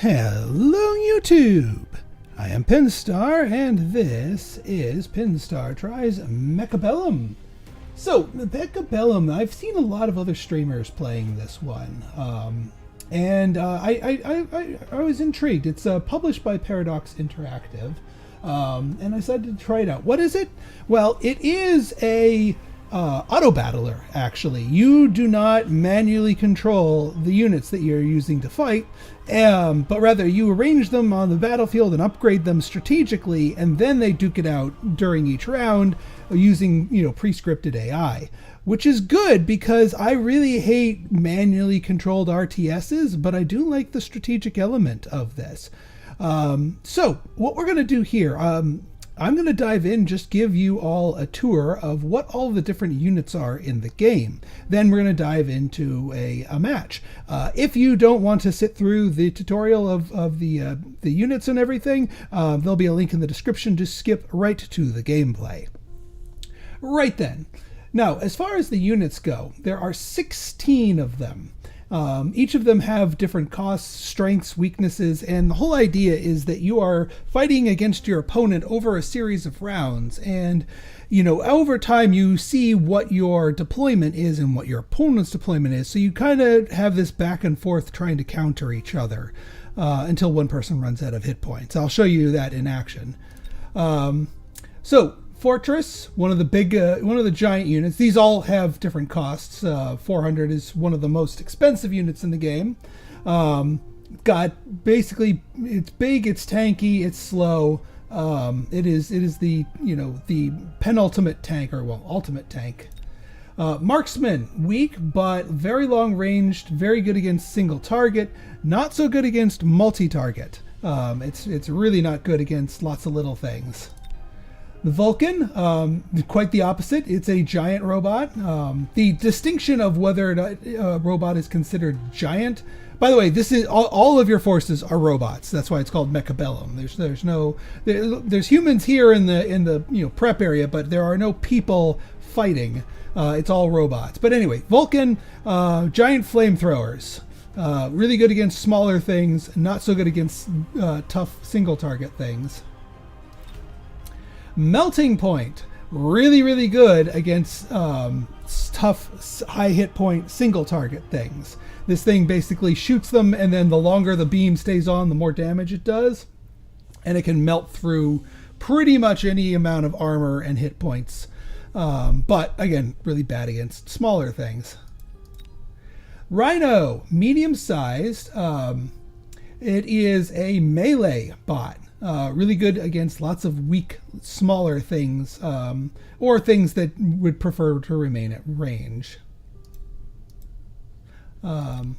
Hello YouTube! I am Pinstar and this is Pinstar Tries Mechabellum. So, Mechabellum, I've seen a lot of other streamers playing this one. I was intrigued. It's published by Paradox Interactive. And I decided to try it out. What is it? Well, it is a auto battler, actually. You do not manually control the units that you're using to fight, but rather you arrange them on the battlefield and upgrade them strategically, and then they duke it out during each round using, pre-scripted AI, which is good because I really hate manually controlled RTSs, but I do like the strategic element of this. So what we're going to do here, I'm going to dive in, just give you all a tour of what all the different units are in the game. Then we're going to dive into a match. If you don't want to sit through the tutorial of the units and everything, there'll be a link in the description to skip right to the gameplay. Right then. Now, as far as the units go, there are 16 of them. Each of them have different costs, strengths, weaknesses, and the whole idea is that you are fighting against your opponent over a series of rounds. And, over time you see what your deployment is and what your opponent's deployment is. So you kind of have this back and forth trying to counter each other until one person runs out of hit points. I'll show you that in action. So Fortress, one of the giant units. These all have different costs. 400 is one of the most expensive units in the game. Basically, it's big, it's tanky, it's slow. It is the the penultimate tank, or ultimate tank. Marksman, weak but very long ranged, very good against single target, not so good against multi-target. It's really not good against lots of little things. The Vulcan, quite the opposite. It's a giant robot. The distinction of whether a robot is considered giant. By the way, this is all of your forces are robots. That's why it's called Mechabellum. There's humans here in the prep area, but there are no people fighting. It's all robots. But anyway, Vulcan, giant flamethrowers. Really good against smaller things. Not so good against tough single target things. Melting Point, really good against tough high hit point single target things. This thing basically shoots them, and then the longer the beam stays on, the more damage it does, and it can melt through pretty much any amount of armor and hit points, but again, really bad against smaller things. Rhino, medium sized. It is a melee bot. Really good against lots of weak, smaller things, or things that would prefer to remain at range. The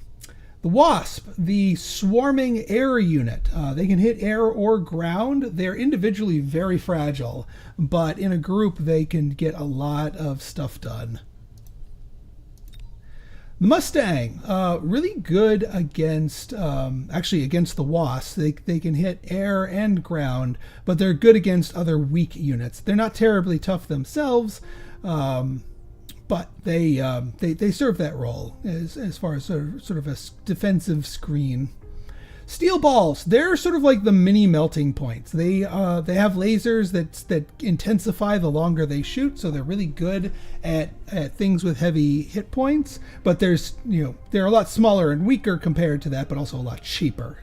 Wasp, the swarming air unit. They can hit air or ground. They're individually very fragile, but in a group they can get a lot of stuff done. The Mustang, really good against, against the Wasp. They can hit air and ground, but they're good against other weak units. They're not terribly tough themselves, but they serve that role as far as sort of a defensive screen. Steel balls, they're sort of like the mini melting points. They have lasers that intensify the longer they shoot, so they're really good at things with heavy hit points. But they're a lot smaller and weaker compared to that, but also a lot cheaper.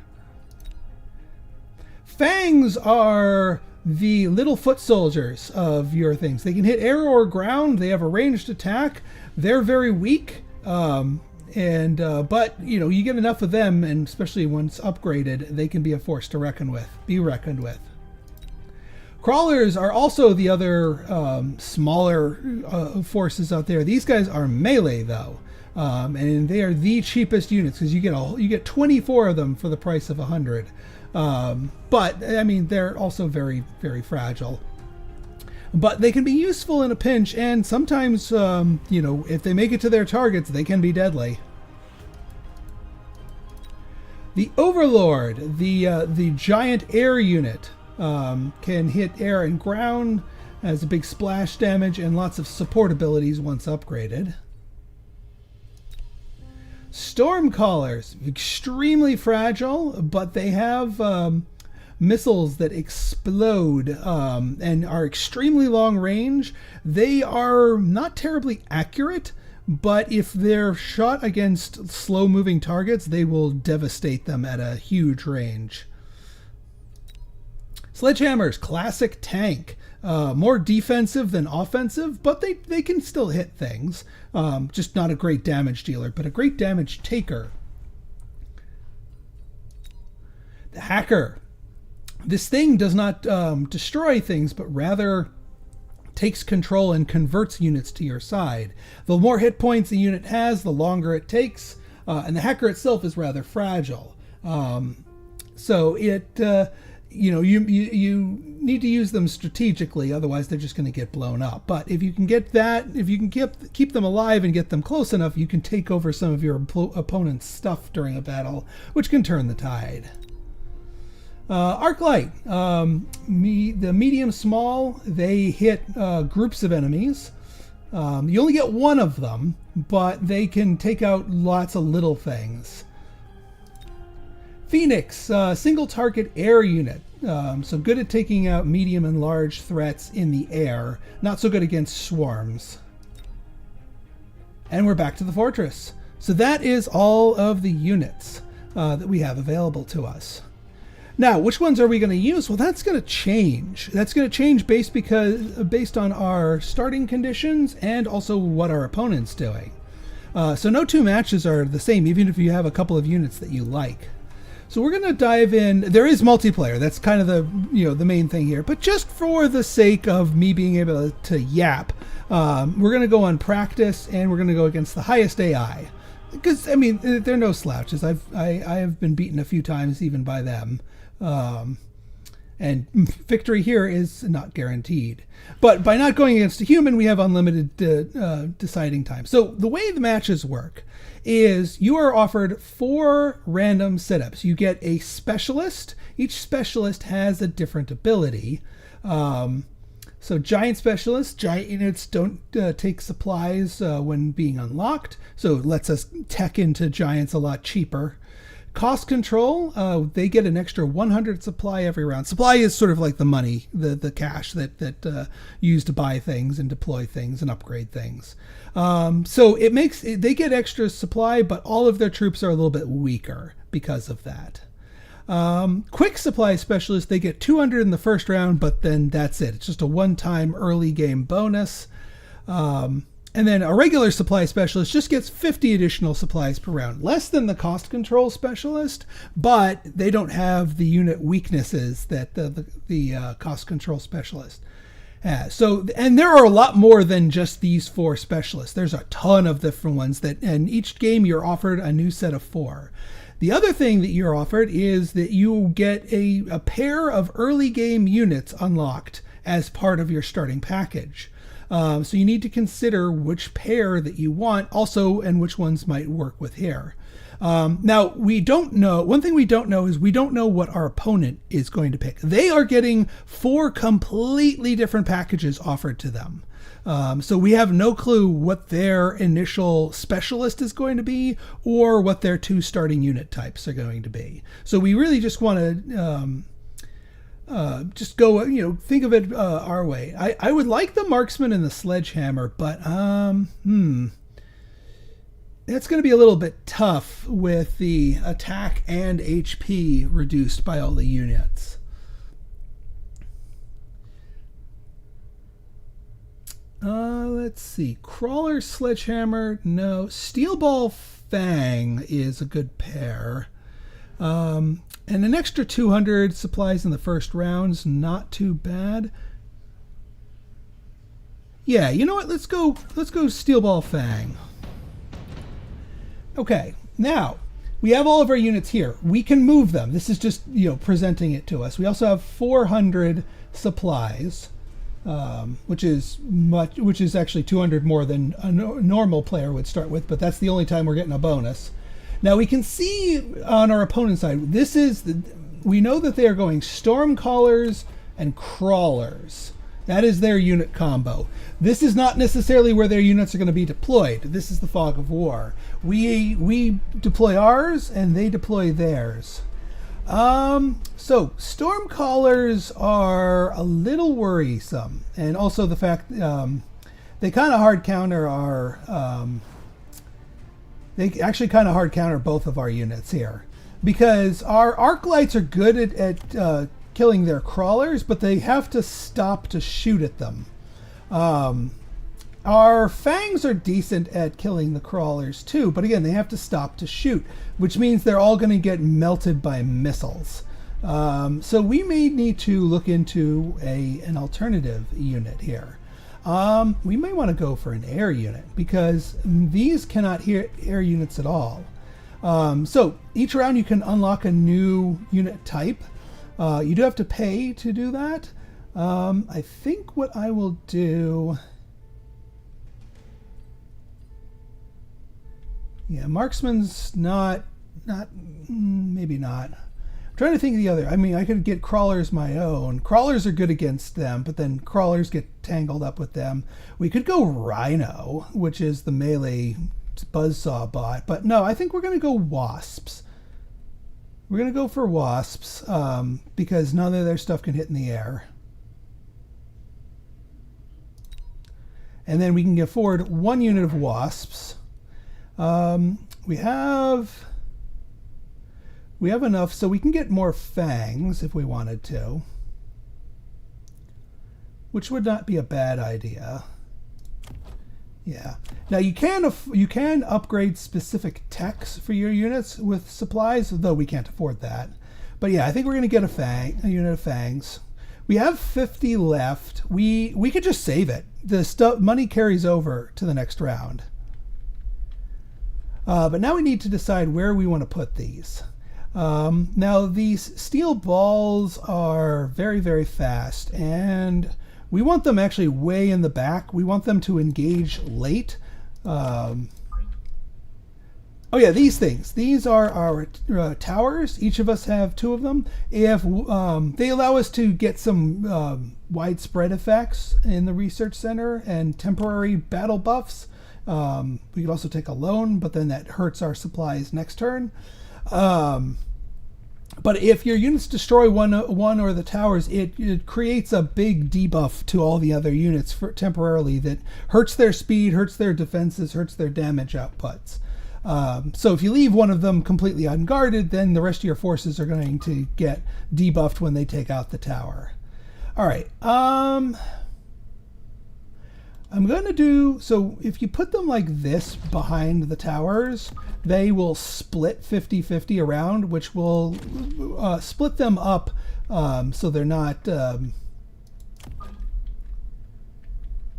Fangs are the little foot soldiers of your things. They can hit air or ground. They have a ranged attack. They're very weak. But you get enough of them, and especially once upgraded, they can be a force to be reckoned with. Crawlers are also the other smaller forces out there. These guys are melee though, and they are the cheapest units because you get 24 of them for the price of 100. But I mean, they're also very, very fragile. But they can be useful in a pinch, and sometimes, if they make it to their targets, they can be deadly. The Overlord, the giant air unit, can hit air and ground, has a big splash damage, and lots of support abilities once upgraded. Stormcallers, extremely fragile, but they have missiles that explode and are extremely long range. They are not terribly accurate, but if they're shot against slow-moving targets, they will devastate them at a huge range. Sledgehammers, classic tank. More defensive than offensive, but they can still hit things. Just not a great damage dealer, but a great damage taker. The Hacker. This thing does not destroy things, but rather takes control and converts units to your side. The more hit points a unit has, the longer it takes, and the Hacker itself is rather fragile. So it... you need to use them strategically, otherwise they're just going to get blown up. But if you can get that, if you can keep them alive and get them close enough, you can take over some of your opponent's stuff during a battle, which can turn the tide. Arclight, the medium small, they hit groups of enemies. You only get one of them, but they can take out lots of little things. Phoenix, single target air unit. So good at taking out medium and large threats in the air. Not so good against swarms. And we're back to the fortress. So that is all of the units that we have available to us. Now, which ones are we going to use? Well, that's going to change. That's going to change based on our starting conditions and also what our opponent's doing. So no two matches are the same, even if you have a couple of units that you like. So we're going to dive in. There is multiplayer. That's kind of the main thing here. But just for the sake of me being able to yap, we're going to go on practice, and we're going to go against the highest AI. Because, I mean, they're no slouches. I have been beaten a few times even by them. And victory here is not guaranteed. But by not going against a human, we have unlimited deciding time. So the way the matches work is you are offered 4 random setups. You get a specialist. Each specialist has a different ability. So giant specialists, giant units don't take supplies when being unlocked. So it lets us tech into giants a lot cheaper. Cost control, they get an extra 100 supply every round. Supply is sort of like the money, the cash that you use to buy things and deploy things and upgrade things. So they get extra supply, but all of their troops are a little bit weaker because of that. Quick supply specialists, they get 200 in the first round, but then that's it. It's just a one-time early game bonus. And then a regular supply specialist just gets 50 additional supplies per round. Less than the cost control specialist, but they don't have the unit weaknesses that the cost control specialist has. So, and there are a lot more than just these 4 specialists. There's a ton of different ones and each game you're offered a new set of 4. The other thing that you're offered is that you get a pair of early game units unlocked as part of your starting package. So you need to consider which pair that you want also, and which ones might work with here. Now, we don't know. One thing we don't know is we don't know what our opponent is going to pick. They are getting 4 completely different packages offered to them. So we have no clue what their initial specialist is going to be or what their 2 starting unit types are going to be. So we really just want to just go, think of it our way. I would like the marksman and the sledgehammer, but that's going to be a little bit tough with the attack and HP reduced by all the units. Let's see. Crawler, sledgehammer, no. Steel ball, fang is a good pair. And an extra 200 supplies in the first round's not too bad. Yeah, you know what? Let's go Steel Ball Fang. Okay, now we have all of our units here. We can move them. This is just presenting it to us. We also have 400 supplies, which is actually 200 more than a normal player would start with. But that's the only time we're getting a bonus. Now we can see on our opponent's side, we know that they are going Stormcallers and Crawlers. That is their unit combo. This is not necessarily where their units are going to be deployed. This is the fog of war. We deploy ours and they deploy theirs. So Stormcallers are a little worrisome, and also the fact they kind of hard counter our. They actually kind of hard counter both of our units here, because our arc lights are good at killing their crawlers, but they have to stop to shoot at them. Our fangs are decent at killing the crawlers too, but again, they have to stop to shoot, which means they're all going to get melted by missiles. So we may need to look into an alternative unit here. We may want to go for an air unit, because these cannot hit air units at all. So each round you can unlock a new unit type. You do have to pay to do that. I think what I will do... Yeah, marksman's maybe not. I'm trying to think of the other. I mean, I could get crawlers my own. Crawlers are good against them, but then crawlers get tangled up with them. We could go rhino, which is the melee buzzsaw bot, but no, I think we're going to go wasps. We're going to go for wasps, because none of their stuff can hit in the air. And then we can afford one unit of wasps. We have enough, so we can get more fangs if we wanted to, which would not be a bad idea. Yeah. Now you can upgrade specific techs for your units with supplies, though we can't afford that. But yeah, I think we're going to get a unit of fangs. We have 50 left. We could just save it. The money carries over to the next round. But now we need to decide where we want to put these. Now these steel balls are very, very fast, and we want them actually way in the back. We want them to engage late. Oh yeah, these things. These are our towers. Each of us have 2 of them. If they allow us to get some widespread effects in the research center and temporary battle buffs. We could also take a loan, but then that hurts our supplies next turn. But if your units destroy one or the towers, it creates a big debuff to all the other units temporarily that hurts their speed, hurts their defenses, hurts their damage outputs. So if you leave one of them completely unguarded, then the rest of your forces are going to get debuffed when they take out the tower. All right. I'm going to do, so if you put them like this behind the towers, they will split 50-50 around, which will split them up so they're not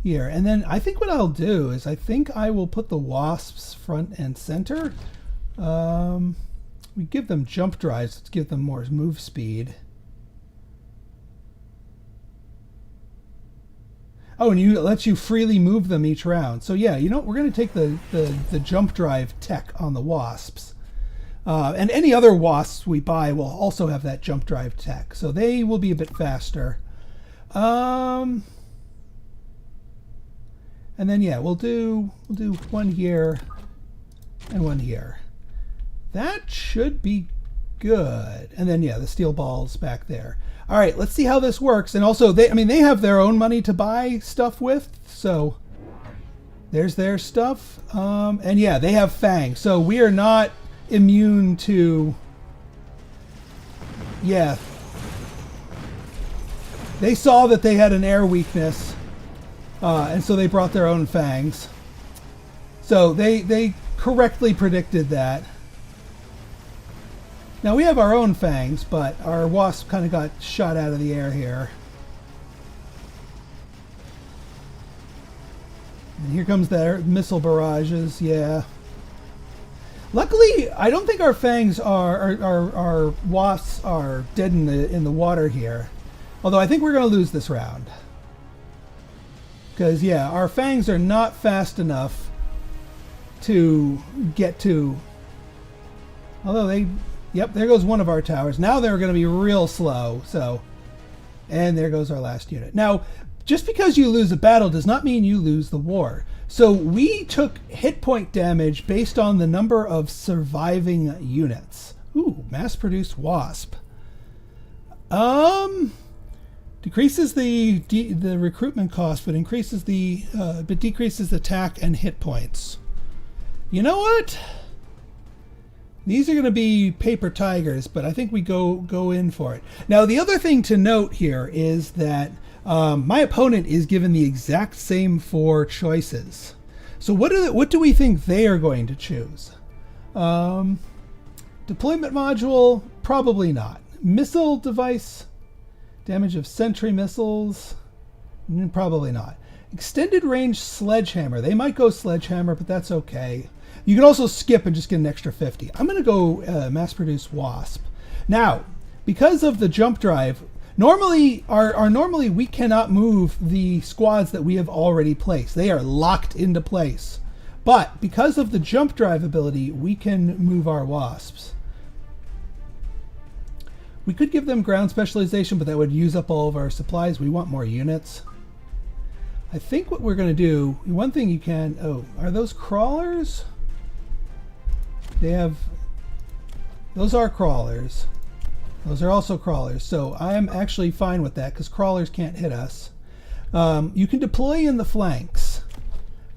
here. And then I think what I'll do is I think I will put the wasps front and center. We give them jump drives, let's give them more move speed. Oh, and it lets you freely move them each round. So yeah, you know, we're going to take the jump drive tech on the wasps. And any other wasps we buy will also have that jump drive tech. So they will be a bit faster. And then yeah, we'll do one here and one here. That should be good. And then yeah, the steel balls back there. All right, let's see how this works. And also, they have their own money to buy stuff with, so there's their stuff. And yeah, they have fangs, so we are not immune to... Yeah. They saw that they had an air weakness, and so they brought their own fangs. So they correctly predicted that. Now we have our own fangs, but our wasp kind of got shot out of the air here. And here comes their missile barrages, yeah. Luckily, I don't think our fangs our wasps are dead in the water here. Although I think we're going to lose this round. Because yeah, our fangs are not fast enough to get to... Although they... Yep, there goes one of our towers. Now they're going to be real slow, so... And there goes our last unit. Now, just because you lose a battle does not mean you lose the war. So we took hit point damage based on the number of surviving units. Ooh, mass-produced wasp. Decreases the recruitment cost, but increases but decreases attack and hit points. You know what? These are going to be paper tigers, but I think we go in for it. Now, the other thing to note here is that my opponent is given the exact same 4 choices. So what do we think they are going to choose? Deployment module, probably not. Missile device, damage of sentry missiles, probably not. Extended range sledgehammer, they might go sledgehammer, but that's okay. You can also skip and just get an extra 50. I'm going to go mass-produced wasp. Now, because of the jump drive, normally we cannot move the squads that we have already placed. They are locked into place. But because of the jump drive ability, we can move our wasps. We could give them ground specialization, but that would use up all of our supplies. We want more units. I think what we're going to do, one thing you can... Oh, are those crawlers? Those are crawlers. Those are also crawlers. So I am actually fine with that because crawlers can't hit us. You can deploy in the flanks.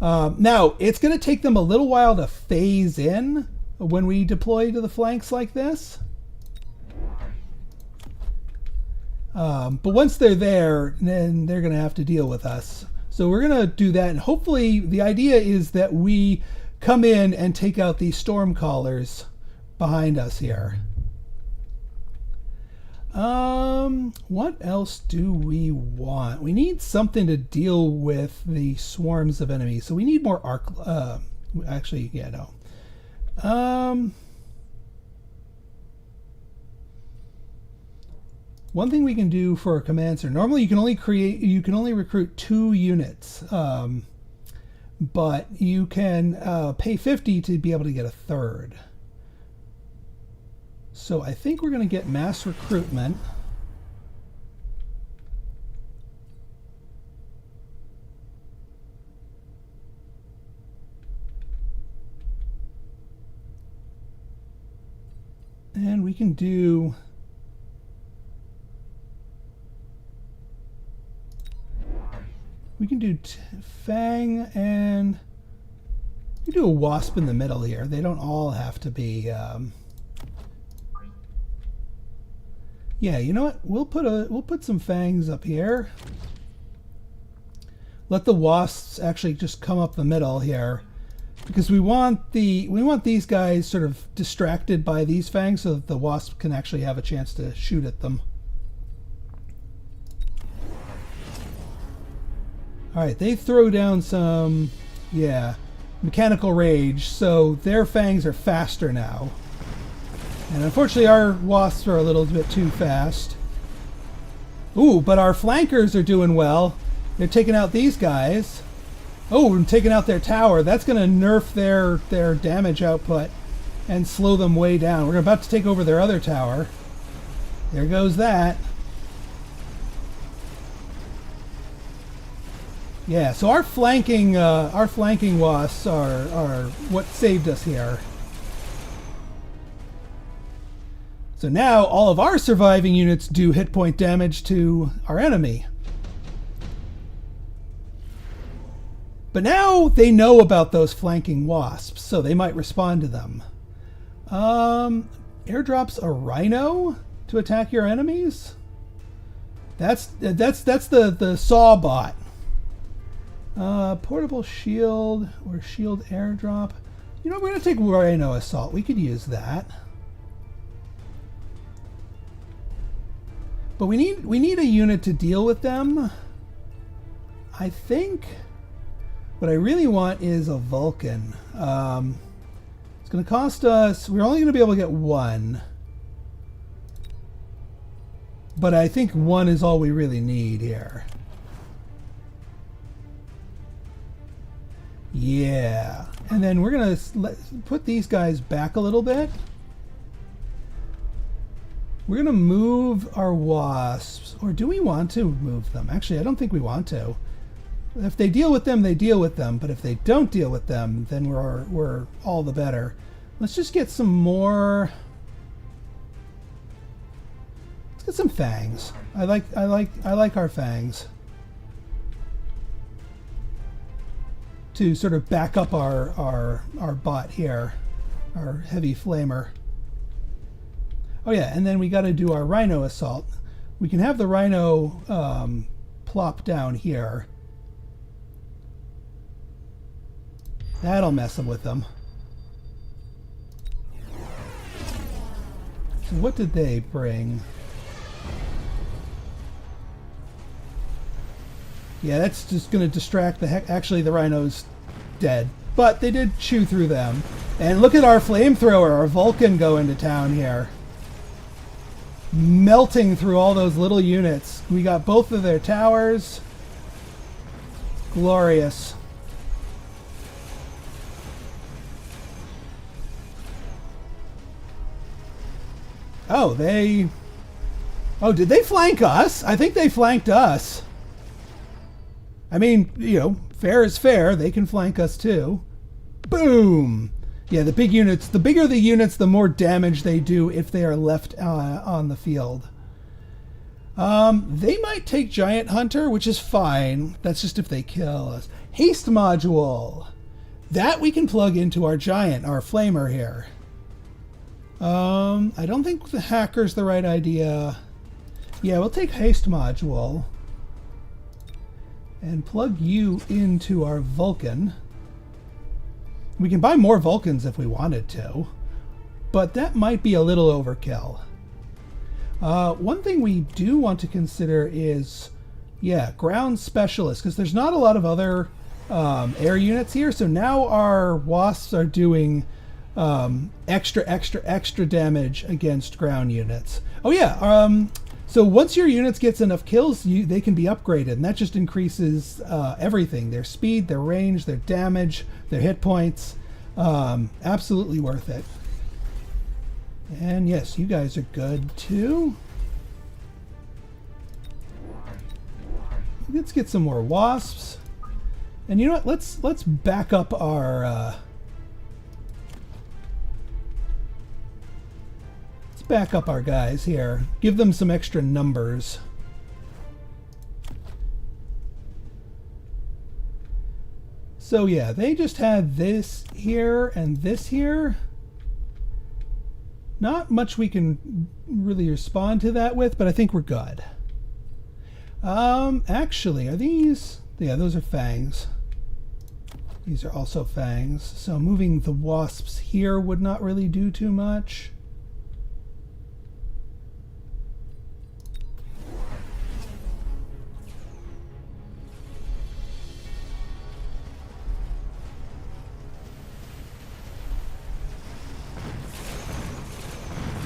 Now, it's going to take them a little while to phase in when we deploy to the flanks like this. But once they're there, then they're going to have to deal with us. So we're going to do that. And hopefully the idea is that we come in and take out these storm callers behind us here. What else do we want? We need something to deal with the swarms of enemies. So we need more arc. Actually, yeah, no. One thing we can do for a command center. Normally, you can only recruit 2 units, but you can pay 50 to be able to get a 3rd. So I think we're going to get mass recruitment. And we can do... We can do Fang, and we do a Wasp in the middle here. They don't all have to be... Yeah, you know what? We'll put some Fangs up here. Let the Wasps actually just come up the middle here, because we want these guys sort of distracted by these Fangs so that the Wasp can actually have a chance to shoot at them. Alright, they throw down some, yeah, mechanical rage, so their fangs are faster now. And unfortunately our wasps are a little bit too fast. Ooh, but our flankers are doing well. They're taking out these guys. Oh, and taking out their tower. That's going to nerf their damage output and slow them way down. We're about to take over their other tower. There goes that. Yeah, so our flanking wasps are what saved us here. So now all of our surviving units do hit point damage to our enemy. But now they know about those flanking wasps, so they might respond to them. Airdrops a rhino to attack your enemies? That's the saw bot. Portable shield or shield airdrop. You know, we're going to take Rhino Assault. We could use that. But we need a unit to deal with them. I think what I really want is a Vulcan. It's going to cost us... We're only going to be able to get 1. But I think 1 is all we really need here. Yeah, and then we're going to put these guys back a little bit. We're going to move our wasps. Or do we want to move them? Actually, I don't think we want to. If they deal with them, they deal with them. But if they don't deal with them, then we're all the better. Let's just get some more... Let's get some fangs. I like our fangs. To sort of back up our bot here. Our heavy flamer. Oh yeah, and then we got to do our rhino assault. We can have the rhino plop down here. That'll mess them with them. So what did they bring? Yeah, that's just going to distract the heck. Actually, the rhino's dead. But they did chew through them. And look at our flamethrower, our Vulcan going to town here. Melting through all those little units. We got both of their towers. Glorious. Oh, they... Oh, did they flank us? I think they flanked us. I mean, you know, fair is fair. They can flank us too. Boom! Yeah, the big units, the bigger the units, the more damage they do if they are left on the field. They might take Giant Hunter, which is fine. That's just if they kill us. Haste Module. That we can plug into our Giant, our Flamer here. I don't think the Hacker's the right idea. Yeah, we'll take Haste Module. And plug you into our Vulcan. We can buy more Vulcans if we wanted to, but that might be a little overkill. One thing we do want to consider is, yeah, ground specialists, because there's not a lot of other air units here, so now our wasps are doing extra damage against ground units. Oh yeah, so once your units gets enough kills, they can be upgraded, and that just increases everything. Their speed, their range, their damage, their hit points. Absolutely worth it. And yes, you guys are good too. Let's get some more wasps. And you know what? Let's back up our back up our guys here. Give them some extra numbers. So yeah, they just had this here and this here. Not much we can really respond to that with, but I think we're good. Actually, are these... Yeah, those are fangs. These are also fangs. So moving the wasps here would not really do too much.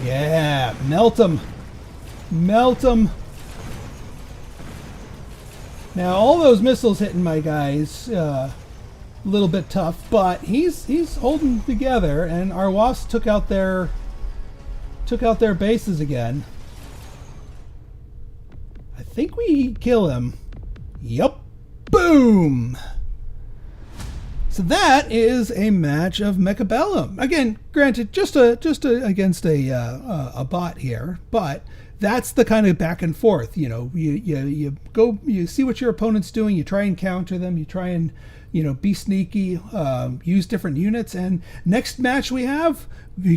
Yeah, melt them. Melt them. Now all those missiles hitting my guys, a little bit tough, but he's holding together, and our wasps took out their bases again. I think we kill him. Yup. Boom. So that is a match of Mechabellum. Again, granted, just against a bot here, but that's the kind of back and forth. You know, you see what your opponent's doing, you try and counter them, you try and be sneaky, use different units, and next match we have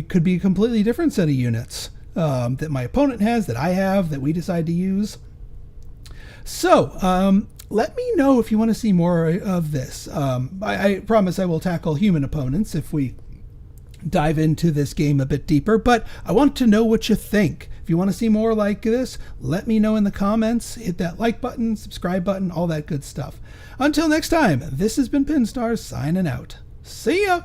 could be a completely different set of units that my opponent has, that I have, that we decide to use. So, let me know if you want to see more of this. I promise I will tackle human opponents if we dive into this game a bit deeper, but I want to know what you think. If you want to see more like this, let me know in the comments. Hit that like button, subscribe button, all that good stuff. Until next time, this has been Pinstar signing out. See ya!